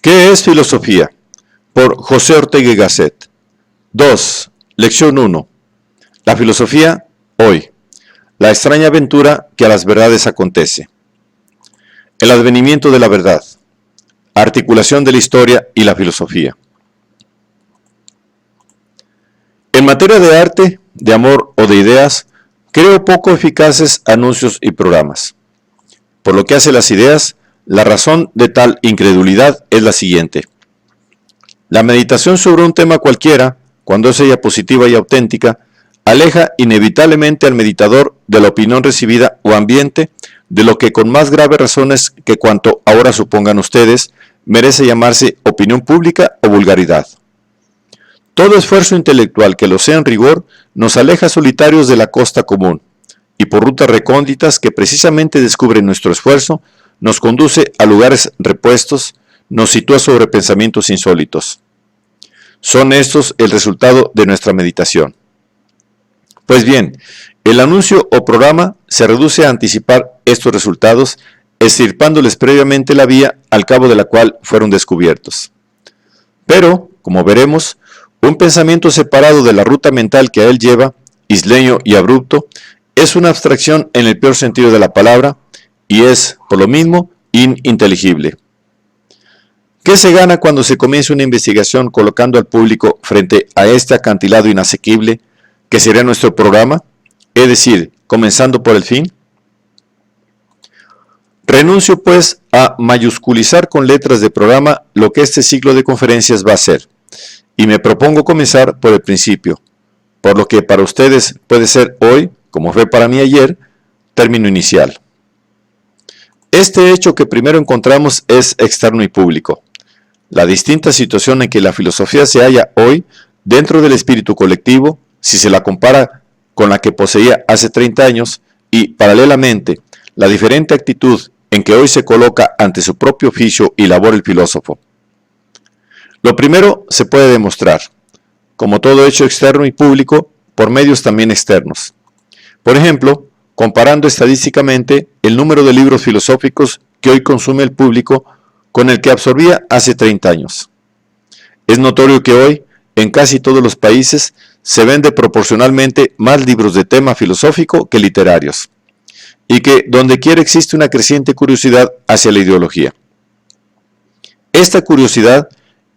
¿Qué es filosofía? Por José Ortega y Gasset. 2. Lección 1. La filosofía, hoy. La extraña aventura que a las verdades acontece. El advenimiento de la verdad. Articulación de la historia y la filosofía. En materia de arte, de amor o de ideas, creo poco eficaces anuncios y programas. Por lo que hace las ideas, la razón de tal incredulidad es la siguiente. La meditación sobre un tema cualquiera, cuando es ella positiva y auténtica, aleja inevitablemente al meditador de la opinión recibida o ambiente de lo que con más graves razones que cuanto ahora supongan ustedes, merece llamarse opinión pública o vulgaridad. Todo esfuerzo intelectual que lo sea en rigor nos aleja solitarios de la costa común, y por rutas recónditas que precisamente descubren nuestro esfuerzo, nos conduce a lugares repuestos, nos sitúa sobre pensamientos insólitos. Son estos el resultado de nuestra meditación. Pues bien, el anuncio o programa se reduce a anticipar estos resultados, extirpándoles previamente la vía al cabo de la cual fueron descubiertos. Pero, como veremos, un pensamiento separado de la ruta mental que a él lleva, isleño y abrupto, es una abstracción en el peor sentido de la palabra, y es, por lo mismo, ininteligible. ¿Qué se gana cuando se comienza una investigación colocando al público frente a este acantilado inasequible, que sería nuestro programa? Es decir, comenzando por el fin. Renuncio, pues, a mayusculizar con letras de programa lo que este ciclo de conferencias va a ser, y me propongo comenzar por el principio, por lo que para ustedes puede ser hoy, como fue para mí ayer, término inicial. Este hecho que primero encontramos es externo y público. La distinta situación en que la filosofía se halla hoy dentro del espíritu colectivo, si se la compara con la que poseía hace 30 años, y paralelamente la diferente actitud en que hoy se coloca ante su propio oficio y labor el filósofo. Lo primero se puede demostrar, como todo hecho externo y público, por medios también externos. Por ejemplo, comparando estadísticamente el número de libros filosóficos que hoy consume el público con el que absorbía hace 30 años. Es notorio que hoy, en casi todos los países, se vende proporcionalmente más libros de tema filosófico que literarios, y que donde quiera existe una creciente curiosidad hacia la ideología. Esta curiosidad,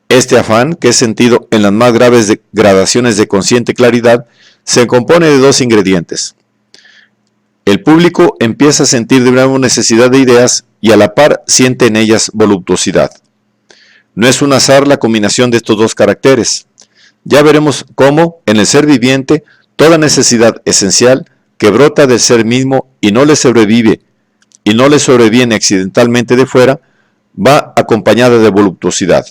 este afán, que es sentido en las más graves gradaciones de consciente claridad, se compone de dos ingredientes. El público empieza a sentir de nuevo necesidad de ideas y a la par siente en ellas voluptuosidad. No es un azar la combinación de estos dos caracteres. Ya veremos cómo, en el ser viviente, toda necesidad esencial que brota del ser mismo y no le sobrevive y no le sobreviene accidentalmente de fuera, va acompañada de voluptuosidad.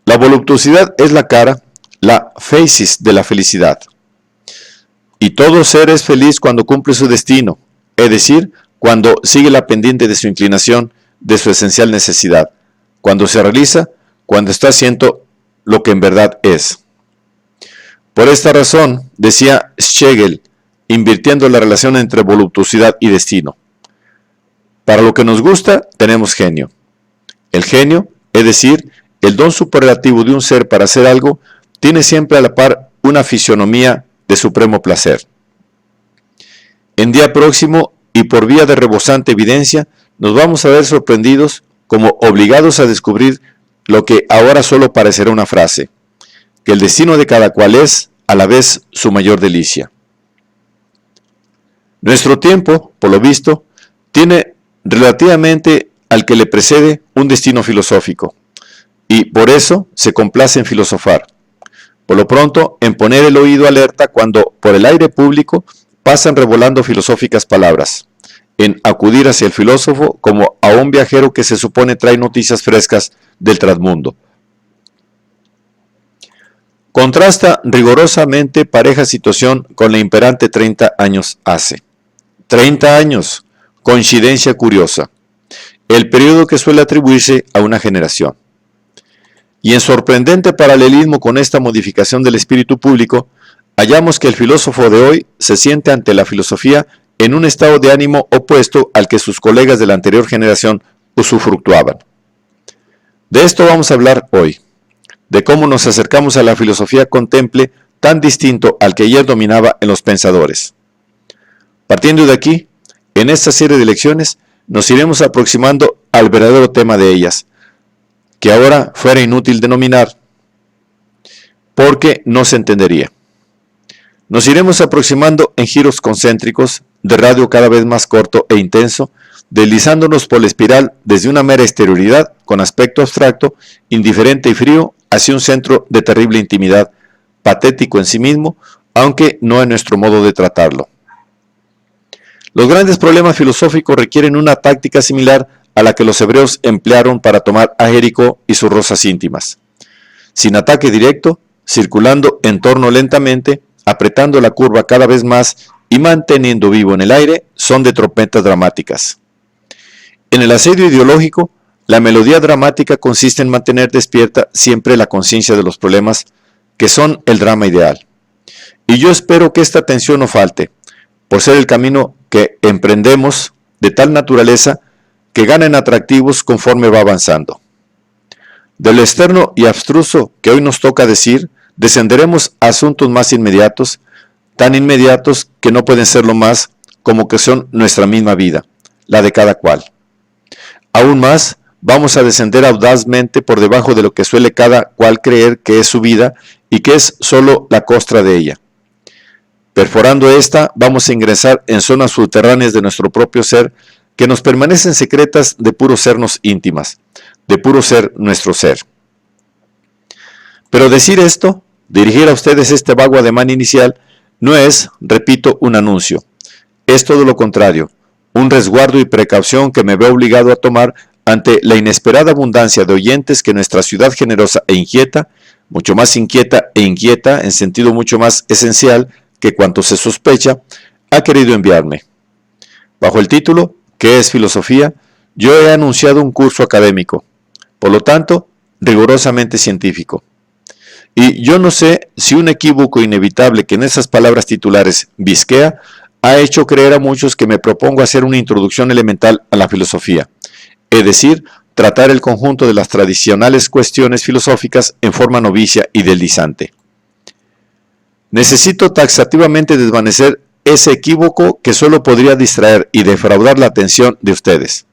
La voluptuosidad es la cara, la facies de la felicidad. Y todo ser es feliz cuando cumple su destino, es decir, cuando sigue la pendiente de su inclinación, de su esencial necesidad, cuando se realiza, cuando está haciendo lo que en verdad es. Por esta razón, decía Schlegel, invirtiendo la relación entre voluptuosidad y destino. Para lo que nos gusta, tenemos genio. El genio, es decir, el don superlativo de un ser para hacer algo, tiene siempre a la par una fisionomía de supremo placer. En día próximo y por vía de rebosante evidencia, nos vamos a ver sorprendidos como obligados a descubrir lo que ahora solo parecerá una frase, que el destino de cada cual es, a la vez, su mayor delicia. Nuestro tiempo, por lo visto, tiene relativamente al que le precede un destino filosófico, y por eso se complace en filosofar. Por lo pronto, en poner el oído alerta cuando por el aire público pasan revolando filosóficas palabras, en acudir hacia el filósofo como a un viajero que se supone trae noticias frescas del trasmundo. Contrasta rigurosamente pareja situación con la imperante 30 años hace. 30 años, coincidencia curiosa, el periodo que suele atribuirse a una generación. Y en sorprendente paralelismo con esta modificación del espíritu público, hallamos que el filósofo de hoy se siente ante la filosofía en un estado de ánimo opuesto al que sus colegas de la anterior generación usufructuaban. De esto vamos a hablar hoy, de cómo nos acercamos a la filosofía contemple tan distinto al que ayer dominaba en los pensadores. Partiendo de aquí, en esta serie de lecciones nos iremos aproximando al verdadero tema de ellas, que ahora fuera inútil denominar, porque no se entendería. Nos iremos aproximando en giros concéntricos, de radio cada vez más corto e intenso, deslizándonos por la espiral desde una mera exterioridad con aspecto abstracto, indiferente y frío, hacia un centro de terrible intimidad, patético en sí mismo, aunque no en nuestro modo de tratarlo. Los grandes problemas filosóficos requieren una táctica similar a la que los hebreos emplearon para tomar a Jericó y sus rosas íntimas. Sin ataque directo, circulando en torno lentamente, apretando la curva cada vez más y manteniendo vivo en el aire, son de trompetas dramáticas. En el asedio ideológico, la melodía dramática consiste en mantener despierta siempre la conciencia de los problemas, que son el drama ideal. Y yo espero que esta atención no falte, por ser el camino que emprendemos de tal naturaleza que gana en atractivos conforme va avanzando. De lo externo y abstruso que hoy nos toca decir, descenderemos a asuntos más inmediatos, tan inmediatos que no pueden serlo más como que son nuestra misma vida, la de cada cual. Aún más, vamos a descender audazmente por debajo de lo que suele cada cual creer que es su vida y que es solo la costra de ella. Perforando esta, vamos a ingresar en zonas subterráneas de nuestro propio ser que nos permanecen secretas de puro sernos íntimas, de puro ser nuestro ser. Pero decir esto, dirigir a ustedes este vago ademán inicial, no es, repito, un anuncio. Es todo lo contrario, un resguardo y precaución que me veo obligado a tomar ante la inesperada abundancia de oyentes que nuestra ciudad generosa e inquieta, mucho más inquieta e inquieta en sentido mucho más esencial que cuanto se sospecha, ha querido enviarme. Bajo el título, ¿qué es filosofía?, yo he anunciado un curso académico, por lo tanto, rigurosamente científico. Y yo no sé si un equívoco inevitable que en esas palabras titulares visquea ha hecho creer a muchos que me propongo hacer una introducción elemental a la filosofía, es decir, tratar el conjunto de las tradicionales cuestiones filosóficas en forma novicia y deslizante. Necesito taxativamente desvanecer ese equívoco que solo podría distraer y defraudar la atención de ustedes.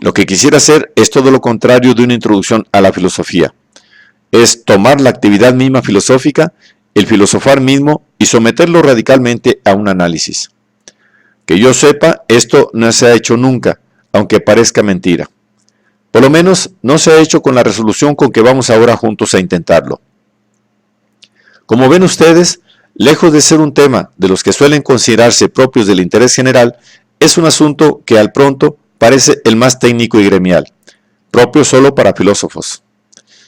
Lo que quisiera hacer es todo lo contrario de una introducción a la filosofía. Es tomar la actividad misma filosófica, el filosofar mismo, y someterlo radicalmente a un análisis. Que yo sepa, esto no se ha hecho nunca, aunque parezca mentira. Por lo menos no se ha hecho con la resolución con que vamos ahora juntos a intentarlo. Como ven ustedes, lejos de ser un tema de los que suelen considerarse propios del interés general, es un asunto que al pronto parece el más técnico y gremial, propio solo para filósofos.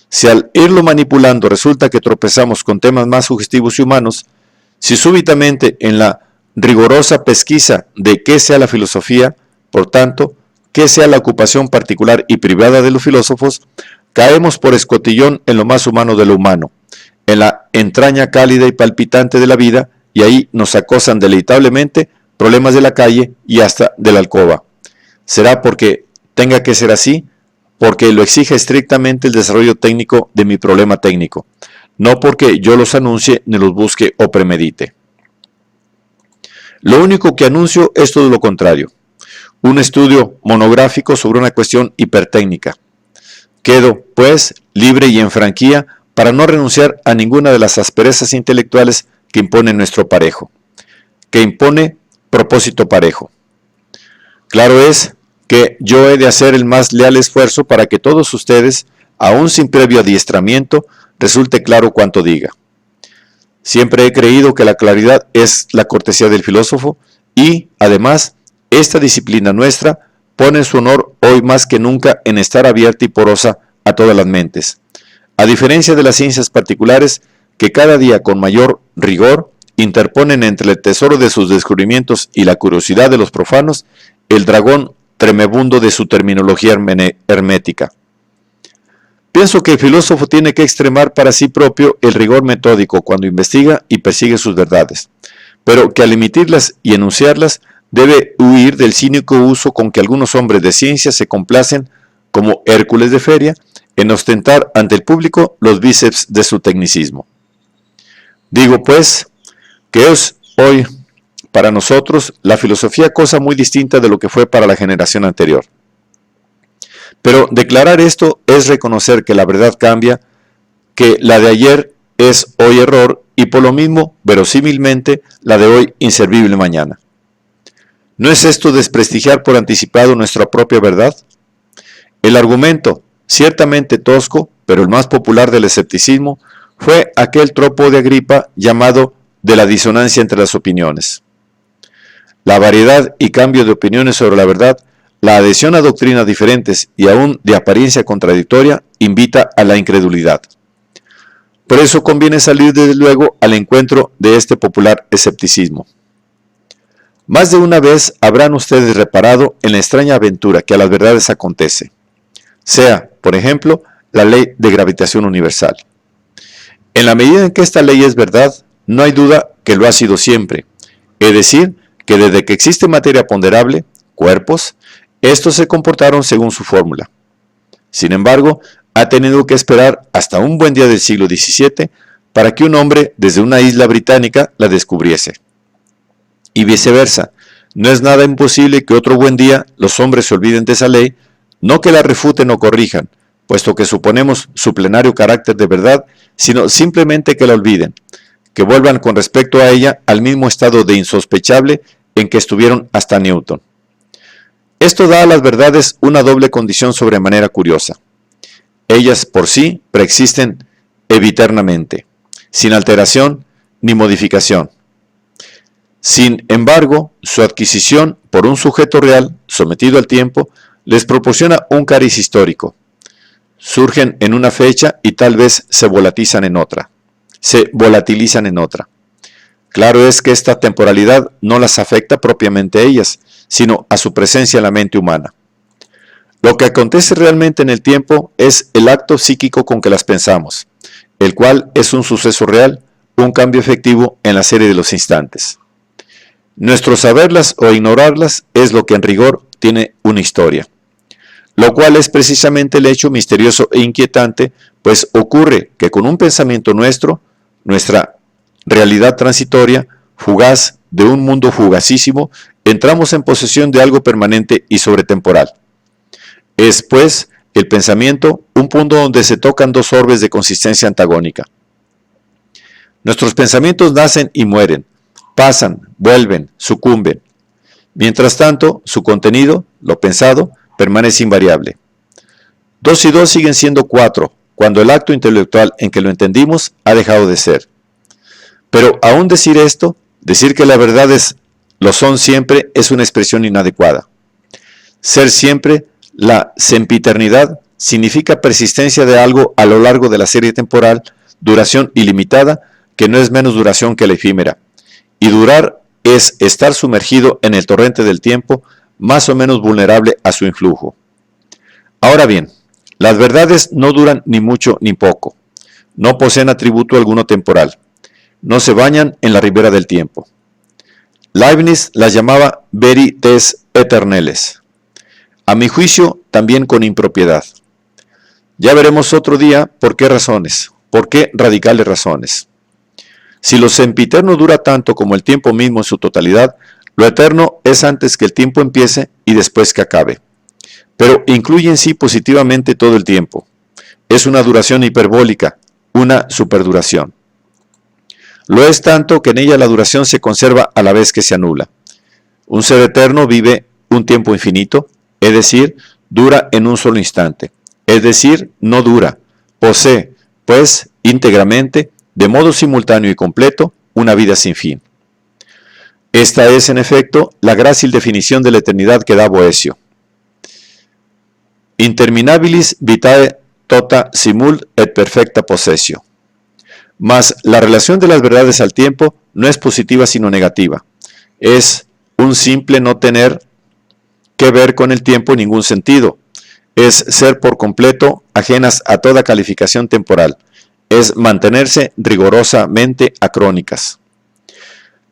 Si al irlo manipulando resulta que tropezamos con temas más sugestivos y humanos, si súbitamente en la rigurosa pesquisa de qué sea la filosofía, por tanto, qué sea la ocupación particular y privada de los filósofos, caemos por escotillón en lo más humano de lo humano, en la entraña cálida y palpitante de la vida, y ahí nos acosan deleitablemente problemas de la calle y hasta de la alcoba. ¿Será porque tenga que ser así? Porque lo exige estrictamente el desarrollo técnico de mi problema técnico, no porque yo los anuncie ni los busque o premedite. Lo único que anuncio es todo lo contrario, un estudio monográfico sobre una cuestión hipertécnica. Quedo, pues, libre y en franquía para no renunciar a ninguna de las asperezas intelectuales que impone nuestro parejo, que impone propósito parejo. Claro es que yo he de hacer el más leal esfuerzo para que todos ustedes, aún sin previo adiestramiento, resulte claro cuanto diga. Siempre he creído que la claridad es la cortesía del filósofo y, además, esta disciplina nuestra pone su honor hoy más que nunca en estar abierta y porosa a todas las mentes, a diferencia de las ciencias particulares que cada día con mayor rigor interponen entre el tesoro de sus descubrimientos y la curiosidad de los profanos el dragón tremebundo de su terminología hermética. Pienso que el filósofo tiene que extremar para sí propio el rigor metódico cuando investiga y persigue sus verdades, pero que al emitirlas y enunciarlas debe huir del cínico uso con que algunos hombres de ciencia se complacen, como Hércules de feria, en ostentar ante el público los bíceps de su tecnicismo. Digo pues que es hoy para nosotros la filosofía cosa muy distinta de lo que fue para la generación anterior. Pero declarar esto es reconocer que la verdad cambia, que la de ayer es hoy error y por lo mismo, verosímilmente, la de hoy inservible mañana. ¿No es esto desprestigiar por anticipado nuestra propia verdad? El argumento, ciertamente tosco, pero el más popular del escepticismo, fue aquel tropo de Agripa llamado de la disonancia entre las opiniones. La variedad y cambio de opiniones sobre la verdad, la adhesión a doctrinas diferentes y aún de apariencia contradictoria, invita a la incredulidad. Por eso conviene salir desde luego al encuentro de este popular escepticismo. Más de una vez habrán ustedes reparado en la extraña aventura que a las verdades acontece, sea, por ejemplo, la ley de gravitación universal. En la medida en que esta ley es verdad, no hay duda que lo ha sido siempre, es decir, que desde que existe materia ponderable, cuerpos, estos se comportaron según su fórmula. Sin embargo, ha tenido que esperar hasta un buen día del siglo XVII para que un hombre desde una isla británica la descubriese. Y viceversa, no es nada imposible que otro buen día los hombres se olviden de esa ley, no que la refuten o corrijan, puesto que suponemos su plenario carácter de verdad, sino simplemente que la olviden, que vuelvan con respecto a ella al mismo estado de insospechable en que estuvieron hasta Newton. Esto da a las verdades una doble condición sobremanera curiosa. Ellas por sí preexisten eviternamente, sin alteración ni modificación. Sin embargo, su adquisición por un sujeto real, sometido al tiempo, les proporciona un cariz histórico. Surgen en una fecha y tal vez se volatilizan en otra. Claro es que esta temporalidad no las afecta propiamente a ellas, sino a su presencia en la mente humana. Lo que acontece realmente en el tiempo es el acto psíquico con que las pensamos, el cual es un suceso real, un cambio efectivo en la serie de los instantes. Nuestro saberlas o ignorarlas es lo que en rigor tiene una historia, lo cual es precisamente el hecho misterioso e inquietante, pues ocurre que con un pensamiento nuestra realidad transitoria, fugaz, de un mundo fugacísimo, entramos en posesión de algo permanente y sobretemporal. Es, pues, el pensamiento un punto donde se tocan dos orbes de consistencia antagónica. Nuestros pensamientos nacen y mueren, pasan, vuelven, sucumben. Mientras tanto, su contenido, lo pensado, permanece invariable. 2 y 2 siguen siendo 4, cuando el acto intelectual en que lo entendimos ha dejado de ser. Pero aún decir esto, decir que las verdades lo son siempre, es una expresión inadecuada. Ser siempre, la sempiternidad, significa persistencia de algo a lo largo de la serie temporal, duración ilimitada, que no es menos duración que la efímera. Y durar es estar sumergido en el torrente del tiempo, más o menos vulnerable a su influjo. Ahora bien, las verdades no duran ni mucho ni poco, no poseen atributo alguno temporal, no se bañan en la ribera del tiempo. Leibniz las llamaba veritas aeternales. A mi juicio, también con impropiedad. Ya veremos otro día por qué razones, por qué radicales razones. Si lo sempiterno dura tanto como el tiempo mismo en su totalidad, lo eterno es antes que el tiempo empiece y después que acabe. Pero incluye en sí positivamente todo el tiempo. Es una duración hiperbólica, una superduración. Lo es tanto que en ella la duración se conserva a la vez que se anula. Un ser eterno vive un tiempo infinito, es decir, dura en un solo instante, es decir, no dura, posee, pues, íntegramente, de modo simultáneo y completo, una vida sin fin. Esta es, en efecto, la grácil definición de la eternidad que da Boecio. Interminabilis vitae tota simul et perfecta possessio. Mas la relación de las verdades al tiempo no es positiva sino negativa. Es un simple no tener que ver con el tiempo en ningún sentido. Es ser por completo ajenas a toda calificación temporal. Es mantenerse rigorosamente acrónicas.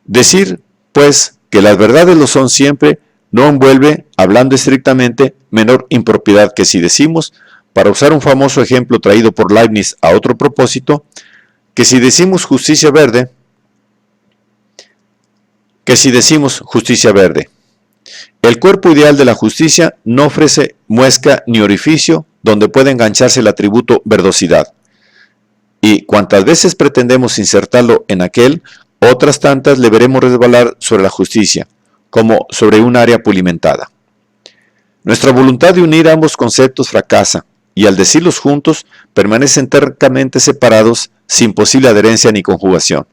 Decir, pues, que las verdades lo son siempre, no envuelve, hablando estrictamente, menor impropiedad que si decimos, para usar un famoso ejemplo traído por Leibniz a otro propósito, que si decimos justicia verde, el cuerpo ideal de la justicia no ofrece muesca ni orificio donde pueda engancharse el atributo verdosidad. Y cuantas veces pretendemos insertarlo en aquel, otras tantas le veremos resbalar sobre la justicia, como sobre un área pulimentada. Nuestra voluntad de unir ambos conceptos fracasa, y al decirlos juntos, permanecen tercamente separados, sin posible adherencia ni conjugación.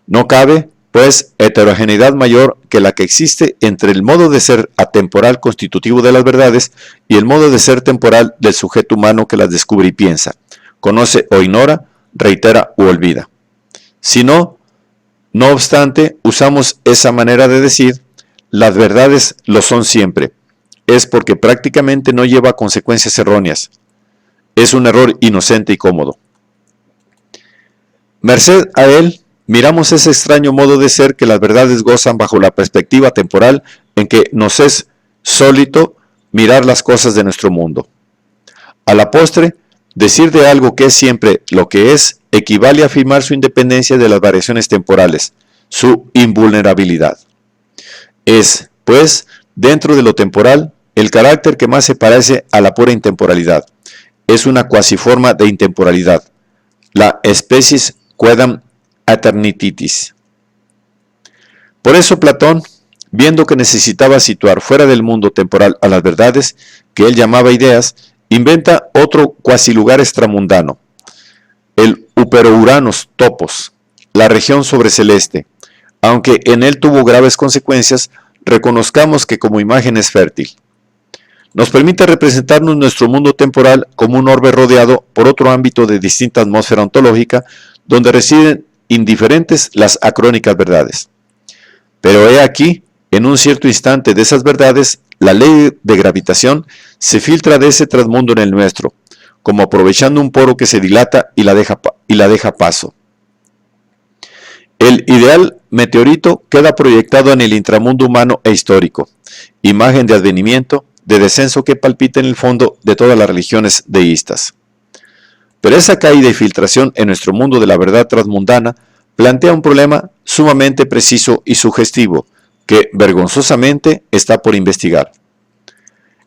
No cabe, pues, heterogeneidad mayor que la que existe entre el modo de ser atemporal constitutivo de las verdades y el modo de ser temporal del sujeto humano que las descubre y piensa, conoce o ignora, reitera u olvida. Si no obstante, usamos esa manera de decir, las verdades lo son siempre, es porque prácticamente no lleva consecuencias erróneas. Es un error inocente y cómodo. Merced a él, miramos ese extraño modo de ser que las verdades gozan bajo la perspectiva temporal en que nos es sólito mirar las cosas de nuestro mundo. A la postre, decir de algo que es siempre lo que es equivale a afirmar su independencia de las variaciones temporales, su invulnerabilidad. Es, pues, dentro de lo temporal, el carácter que más se parece a la pura intemporalidad. Es una cuasiforma de intemporalidad, la species quaedam aeternitatis. Por eso Platón, viendo que necesitaba situar fuera del mundo temporal a las verdades, que él llamaba ideas, inventa otro cuasilugar extramundano, el Uperouranos Topos, la región sobreceleste. Aunque en él tuvo graves consecuencias, reconozcamos que como imagen es fértil. Nos permite representarnos nuestro mundo temporal como un orbe rodeado por otro ámbito de distinta atmósfera ontológica, donde residen indiferentes las acrónicas verdades. Pero he aquí, en un cierto instante de esas verdades, la ley de gravitación se filtra de ese transmundo en el nuestro, como aprovechando un poro que se dilata y la deja paso. El ideal meteorito queda proyectado en el intramundo humano e histórico, imagen de advenimiento, de descenso que palpita en el fondo de todas las religiones deístas. Pero esa caída y filtración en nuestro mundo de la verdad transmundana plantea un problema sumamente preciso y sugestivo, que vergonzosamente está por investigar.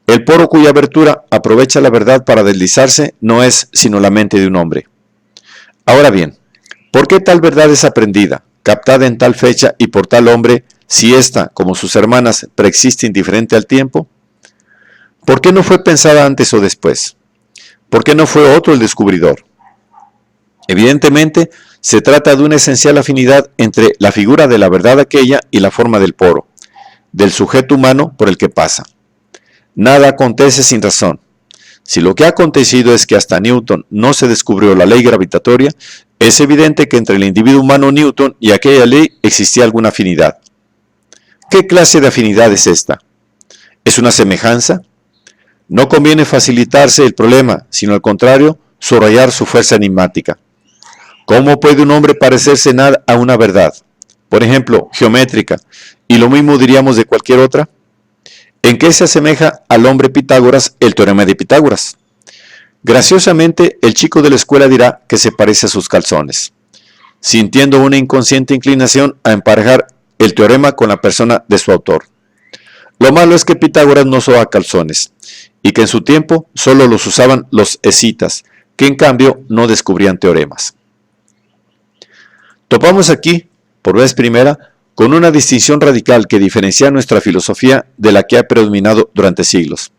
El poro cuya abertura aprovecha la verdad para deslizarse no es sino la mente de un hombre. Ahora bien, ¿por qué tal verdad es aprendida, captada en tal fecha y por tal hombre, si ésta, como sus hermanas, preexiste indiferente al tiempo? ¿Por qué no fue pensada antes o después? ¿Por qué no fue otro el descubridor? Evidentemente, se trata de una esencial afinidad entre la figura de la verdad aquella y la forma del poro, del sujeto humano por el que pasa. Nada acontece sin razón. Si lo que ha acontecido es que hasta Newton no se descubrió la ley gravitatoria, es evidente que entre el individuo humano Newton y aquella ley existía alguna afinidad. ¿Qué clase de afinidad es esta? ¿Es una semejanza? No conviene facilitarse el problema, sino al contrario, subrayar su fuerza enigmática. ¿Cómo puede un hombre parecerse nada a una verdad, por ejemplo, geométrica, y lo mismo diríamos de cualquier otra? ¿En qué se asemeja al hombre Pitágoras el teorema de Pitágoras? Graciosamente, el chico de la escuela dirá que se parece a sus calzones, sintiendo una inconsciente inclinación a emparejar el teorema con la persona de su autor. Lo malo es que Pitágoras no usaba calzones, y que en su tiempo solo los usaban los escitas, que en cambio no descubrían teoremas. Topamos aquí, por vez primera, con una distinción radical que diferencia nuestra filosofía de la que ha predominado durante siglos.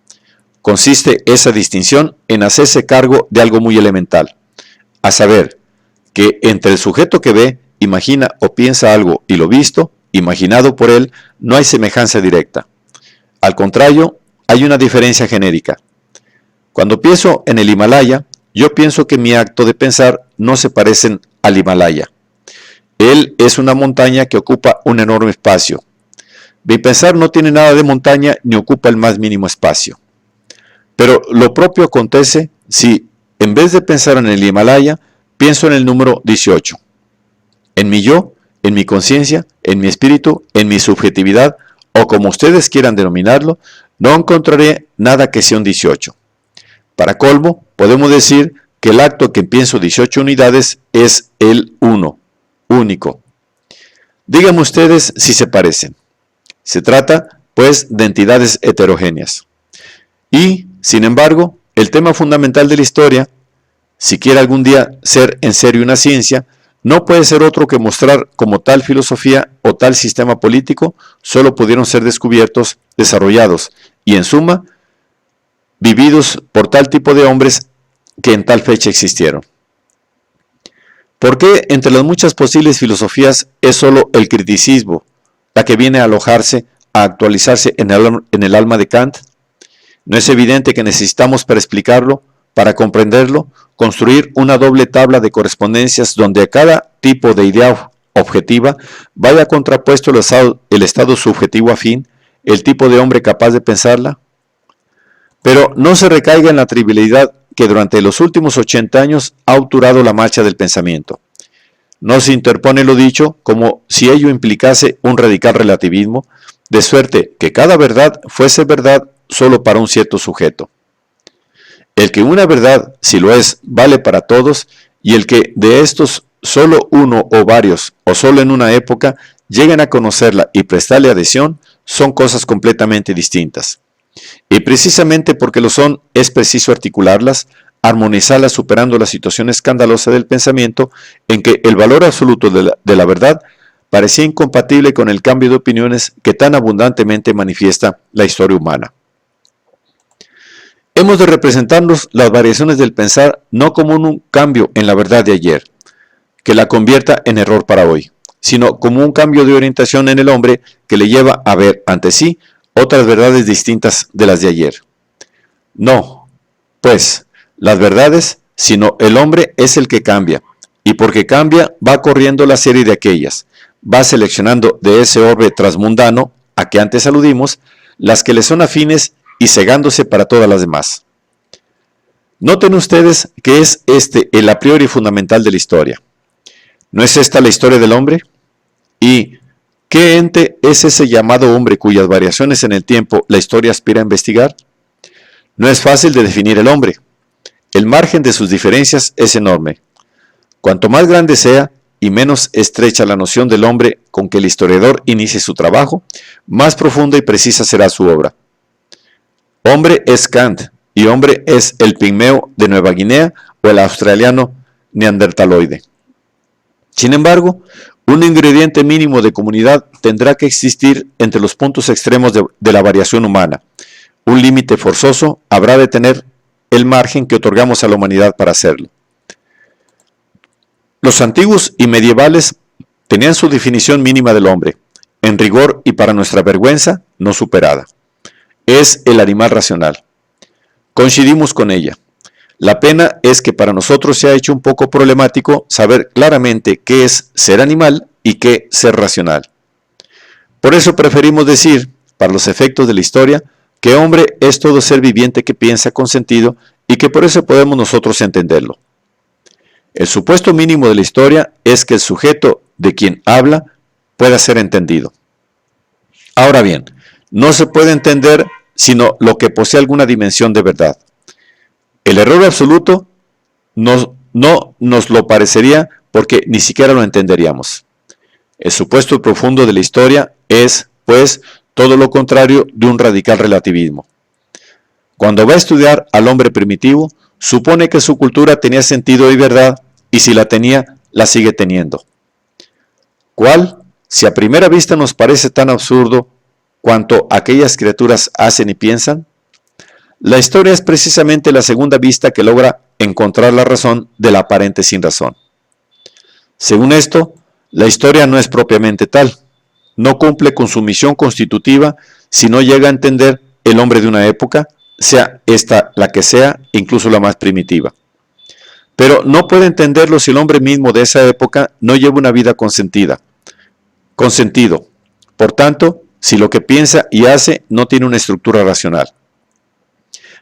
Consiste esa distinción en hacerse cargo de algo muy elemental, a saber, que entre el sujeto que ve, imagina o piensa algo y lo visto, imaginado por él, no hay semejanza directa. Al contrario, hay una diferencia genérica. Cuando pienso en el Himalaya, yo pienso que mi acto de pensar no se parecen al Himalaya. Él es una montaña que ocupa un enorme espacio. Mi pensar no tiene nada de montaña ni ocupa el más mínimo espacio. Pero lo propio acontece si, en vez de pensar en el Himalaya, pienso en el número 18. En mi yo, en mi conciencia, en mi espíritu, en mi subjetividad, o como ustedes quieran denominarlo, no encontraré nada que sea un 18. Para colmo, podemos decir que el acto que pienso 18 unidades es el uno, único. Díganme ustedes si se parecen. Se trata, pues, de entidades heterogéneas. Y, sin embargo, el tema fundamental de la historia, si quiere algún día ser en serio una ciencia, no puede ser otro que mostrar cómo tal filosofía o tal sistema político solo pudieron ser descubiertos, desarrollados y, en suma, vividos por tal tipo de hombres que en tal fecha existieron. ¿Por qué entre las muchas posibles filosofías es solo el criticismo la que viene a alojarse, a actualizarse en el alma de Kant? ¿No es evidente que necesitamos para explicarlo, para comprenderlo, construir una doble tabla de correspondencias donde a cada tipo de idea objetiva vaya contrapuesto el estado subjetivo afín, el tipo de hombre capaz de pensarla? Pero no se recaiga en la trivialidad que durante los últimos 80 años ha obturado la marcha del pensamiento. No se interpone lo dicho como si ello implicase un radical relativismo, de suerte que cada verdad fuese verdad solo para un cierto sujeto. El que una verdad, si lo es, vale para todos, y el que de estos solo uno o varios, o solo en una época, lleguen a conocerla y prestarle adhesión, son cosas completamente distintas. Y precisamente porque lo son, es preciso articularlas, armonizarlas superando la situación escandalosa del pensamiento en que el valor absoluto de la verdad parecía incompatible con el cambio de opiniones que tan abundantemente manifiesta la historia humana. Hemos de representarnos las variaciones del pensar no como un cambio en la verdad de ayer, que la convierta en error para hoy, sino como un cambio de orientación en el hombre que le lleva a ver ante sí otras verdades distintas de las de ayer. No, pues, las verdades, sino el hombre es el que cambia, y porque cambia va corriendo la serie de aquellas, va seleccionando de ese orbe transmundano, a que antes aludimos, las que le son afines y cegándose para todas las demás. Noten ustedes que es este el a priori fundamental de la historia. ¿No es esta la historia del hombre? ¿Y qué ente es ese llamado hombre cuyas variaciones en el tiempo la historia aspira a investigar? No es fácil de definir el hombre. El margen de sus diferencias es enorme. Cuanto más grande sea y menos estrecha la noción del hombre con que el historiador inicie su trabajo, más profunda y precisa será su obra. Hombre es Kant, y hombre es el pigmeo de Nueva Guinea o el australiano neandertaloide. Sin embargo, un ingrediente mínimo de comunidad tendrá que existir entre los puntos extremos de la variación humana. Un límite forzoso habrá de tener el margen que otorgamos a la humanidad para hacerlo. Los antiguos y medievales tenían su definición mínima del hombre, en rigor y para nuestra vergüenza no superada. Es el animal racional. Coincidimos con ella. La pena es que para nosotros se ha hecho un poco problemático saber claramente qué es ser animal y qué ser racional. Por eso preferimos decir, para los efectos de la historia, que hombre es todo ser viviente que piensa con sentido y que por eso podemos nosotros entenderlo. El supuesto mínimo de la historia es que el sujeto de quien habla pueda ser entendido. Ahora bien, no se puede entender sino lo que posee alguna dimensión de verdad. El error absoluto no nos lo parecería porque ni siquiera lo entenderíamos. El supuesto profundo de la historia es, pues, todo lo contrario de un radical relativismo. Cuando va a estudiar al hombre primitivo, supone que su cultura tenía sentido y verdad, y si la tenía, la sigue teniendo. ¿Cuál? Si a primera vista nos parece tan absurdo cuanto aquellas criaturas hacen y piensan. La historia es precisamente la segunda vista que logra encontrar la razón de la aparente sin razón. Según esto, la historia no es propiamente tal, no cumple con su misión constitutiva si no llega a entender el hombre de una época, sea esta la que sea, incluso la más primitiva. Pero no puede entenderlo si el hombre mismo de esa época no lleva una vida con sentido. Por tanto, si lo que piensa y hace no tiene una estructura racional.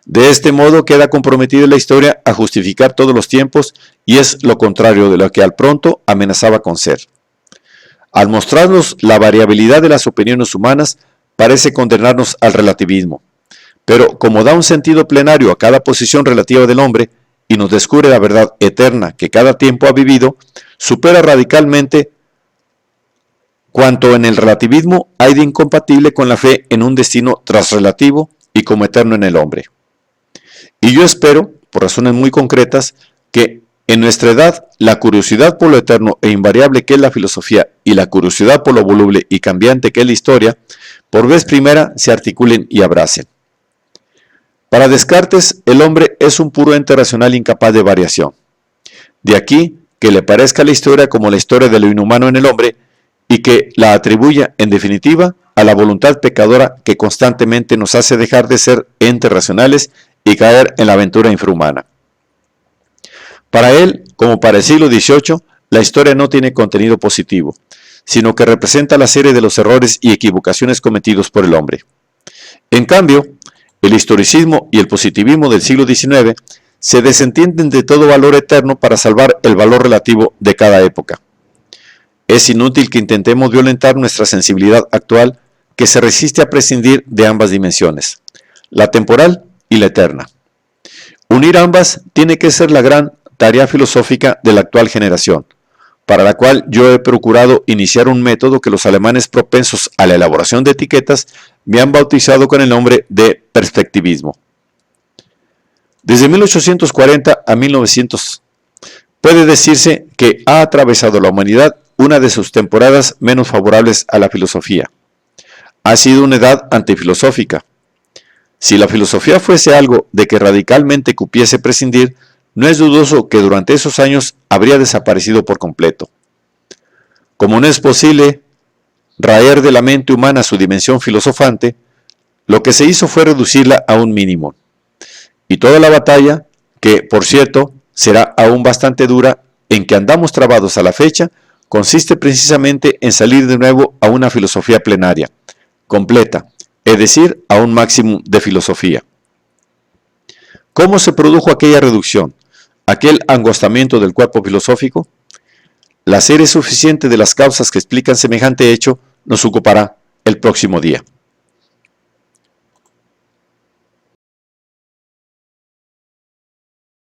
De este modo queda comprometida la historia a justificar todos los tiempos y es lo contrario de lo que al pronto amenazaba con ser. Al mostrarnos la variabilidad de las opiniones humanas, parece condenarnos al relativismo. pero como da un sentido plenario a cada posición relativa del hombre y nos descubre la verdad eterna que cada tiempo ha vivido, supera radicalmente cuanto en el relativismo hay de incompatible con la fe en un destino transrelativo y como eterno en el hombre. Y yo espero, por razones muy concretas, que en nuestra edad la curiosidad por lo eterno e invariable que es la filosofía y la curiosidad por lo voluble y cambiante que es la historia, por vez primera se articulen y abracen. Para Descartes, el hombre es un puro ente racional incapaz de variación. De aquí que le parezca la historia como la historia de lo inhumano en el hombre y que la atribuya, en definitiva, a la voluntad pecadora que constantemente nos hace dejar de ser entes racionales y caer en la aventura infrahumana. Para él, como para el siglo XVIII, la historia no tiene contenido positivo, sino que representa la serie de los errores y equivocaciones cometidos por el hombre. En cambio, el historicismo y el positivismo del siglo XIX se desentienden de todo valor eterno para salvar el valor relativo de cada época. Es inútil que intentemos violentar nuestra sensibilidad actual, que se resiste a prescindir de ambas dimensiones, la temporal y la eterna. Unir ambas tiene que ser la gran tarea filosófica de la actual generación, para la cual yo he procurado iniciar un método que los alemanes propensos a la elaboración de etiquetas me han bautizado con el nombre de perspectivismo. Desde 1840 a 1900 puede decirse que ha atravesado la humanidad una de sus temporadas menos favorables a la filosofía. Ha sido una edad antifilosófica. Si la filosofía fuese algo de que radicalmente cupiese prescindir, no es dudoso que durante esos años habría desaparecido por completo. Como no es posible raer de la mente humana su dimensión filosofante, lo que se hizo fue reducirla a un mínimo. Y toda la batalla, que por cierto será aún bastante dura, en que andamos trabados a la fecha, consiste precisamente en salir de nuevo a una filosofía plenaria, completa, es decir, a un máximo de filosofía. ¿Cómo se produjo aquella reducción, aquel angostamiento del cuerpo filosófico? La serie suficiente de las causas que explican semejante hecho nos ocupará el próximo día.